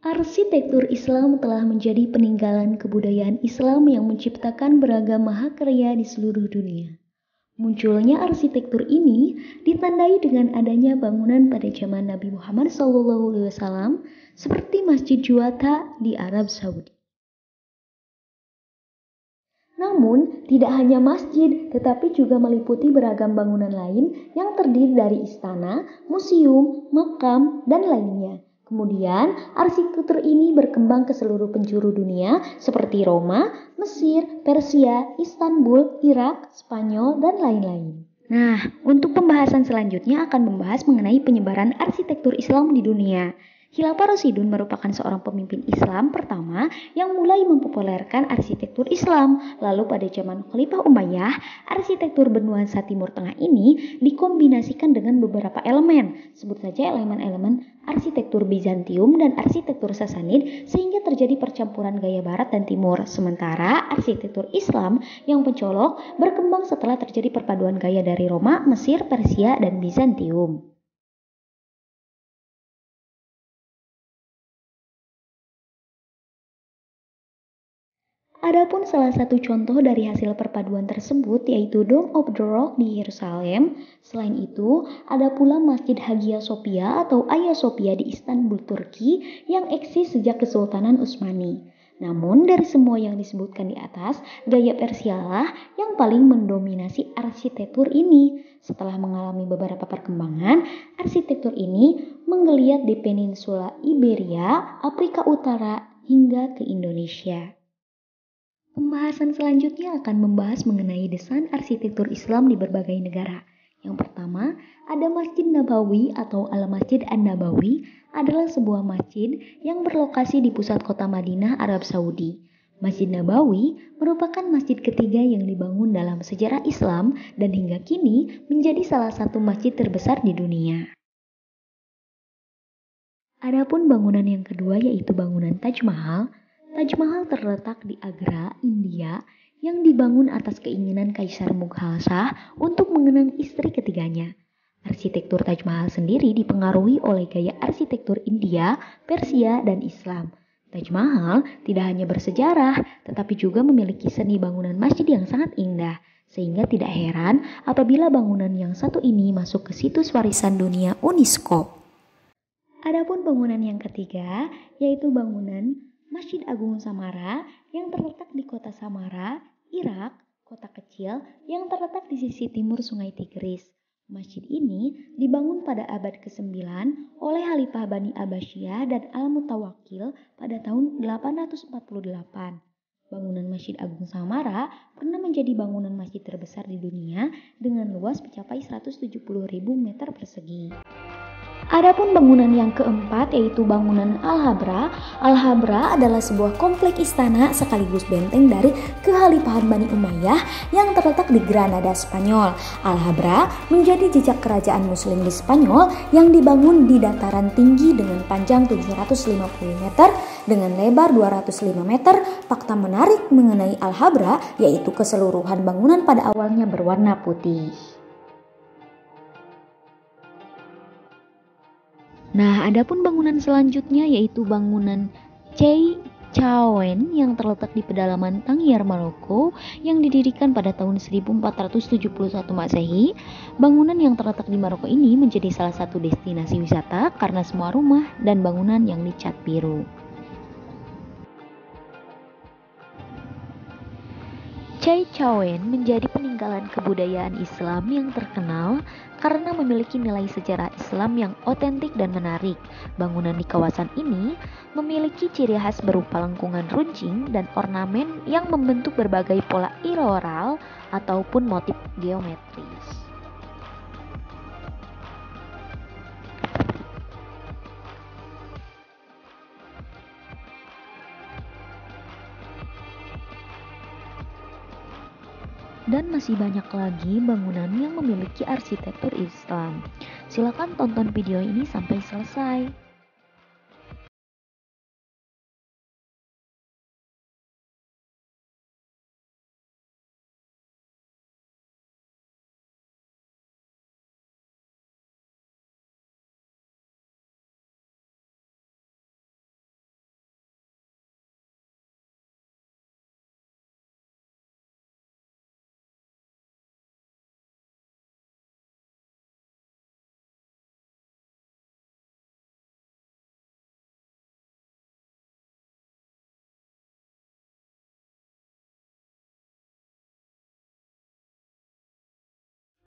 Arsitektur Islam telah menjadi peninggalan kebudayaan Islam yang menciptakan beragam mahakarya di seluruh dunia. Munculnya arsitektur ini ditandai dengan adanya bangunan pada zaman Nabi Muhammad SAW seperti Masjid Juwata di Arab Saudi. Namun, tidak hanya masjid, tetapi juga meliputi beragam bangunan lain yang terdiri dari istana, museum, makam, dan lainnya. Kemudian, arsitektur ini berkembang ke seluruh penjuru dunia seperti Roma, Mesir, Persia, Istanbul, Irak, Spanyol, dan lain-lain. Nah, untuk pembahasan selanjutnya akan membahas mengenai penyebaran arsitektur Islam di dunia. Khilafah Rasyidun merupakan seorang pemimpin Islam pertama yang mulai mempopulerkan arsitektur Islam. Lalu pada zaman Khalifah Umayyah, arsitektur bernuansa Timur Tengah ini dikombinasikan dengan beberapa elemen. Sebut saja elemen-elemen arsitektur Bizantium dan arsitektur Sasanid sehingga terjadi percampuran gaya Barat dan Timur. Sementara arsitektur Islam yang mencolok berkembang setelah terjadi perpaduan gaya dari Roma, Mesir, Persia, dan Bizantium. Adapun salah satu contoh dari hasil perpaduan tersebut yaitu Dome of the Rock di Yerusalem. Selain itu, ada pula Masjid Hagia Sophia atau Hagia Sophia di Istanbul, Turki yang eksis sejak Kesultanan Utsmani. Namun dari semua yang disebutkan di atas, gaya Persia lah yang paling mendominasi arsitektur ini. Setelah mengalami beberapa perkembangan, arsitektur ini menggeliat di peninsula Iberia, Afrika Utara, hingga ke Indonesia. Pembahasan selanjutnya akan membahas mengenai desain arsitektur Islam di berbagai negara. Yang pertama, ada Masjid Nabawi atau Al-Masjid An-Nabawi adalah sebuah masjid yang berlokasi di pusat kota Madinah, Arab Saudi. Masjid Nabawi merupakan masjid ketiga yang dibangun dalam sejarah Islam dan hingga kini menjadi salah satu masjid terbesar di dunia. Adapun bangunan yang kedua yaitu bangunan Taj Mahal. Taj Mahal terletak di Agra, India, yang dibangun atas keinginan Kaisar Mughal Shah untuk mengenang istri ketiganya. Arsitektur Taj Mahal sendiri dipengaruhi oleh gaya arsitektur India, Persia, dan Islam. Taj Mahal tidak hanya bersejarah, tetapi juga memiliki seni bangunan masjid yang sangat indah, sehingga tidak heran apabila bangunan yang satu ini masuk ke situs warisan dunia UNESCO. Adapun bangunan yang ketiga, yaitu bangunan Masjid Agung Samara yang terletak di kota Samara, Irak, kota kecil yang terletak di sisi timur Sungai Tigris. Masjid ini dibangun pada abad ke-9 oleh Khalifah Bani Abbasiyah dan Al-Mutawakkil pada tahun 848. Bangunan Masjid Agung Samara pernah menjadi bangunan masjid terbesar di dunia dengan luas mencapai 170.000 meter persegi. Adapun bangunan yang keempat yaitu bangunan Al-Habra. Al-Habra adalah sebuah komplek istana sekaligus benteng dari Kekhalifahan Bani Umayyah yang terletak di Granada, Spanyol. Al-Habra menjadi jejak kerajaan muslim di Spanyol yang dibangun di dataran tinggi dengan panjang 750 meter dengan lebar 205 meter. Fakta menarik mengenai Al-Habra yaitu keseluruhan bangunan pada awalnya berwarna putih. Nah, adapun bangunan selanjutnya yaitu bangunan Cheychaouen yang terletak di pedalaman Tangier, Maroko yang didirikan pada tahun 1471 Masehi. Bangunan yang terletak di Maroko ini menjadi salah satu destinasi wisata karena semua rumah dan bangunan yang dicat biru. Cheychaouen menjadi peninggalan kebudayaan Islam yang terkenal karena memiliki nilai sejarah Islam yang otentik dan menarik. Bangunan di kawasan ini memiliki ciri khas berupa lengkungan runcing dan ornamen yang membentuk berbagai pola iroral ataupun motif geometris. Dan masih banyak lagi bangunan yang memiliki arsitektur Islam. Silakan tonton video ini sampai selesai.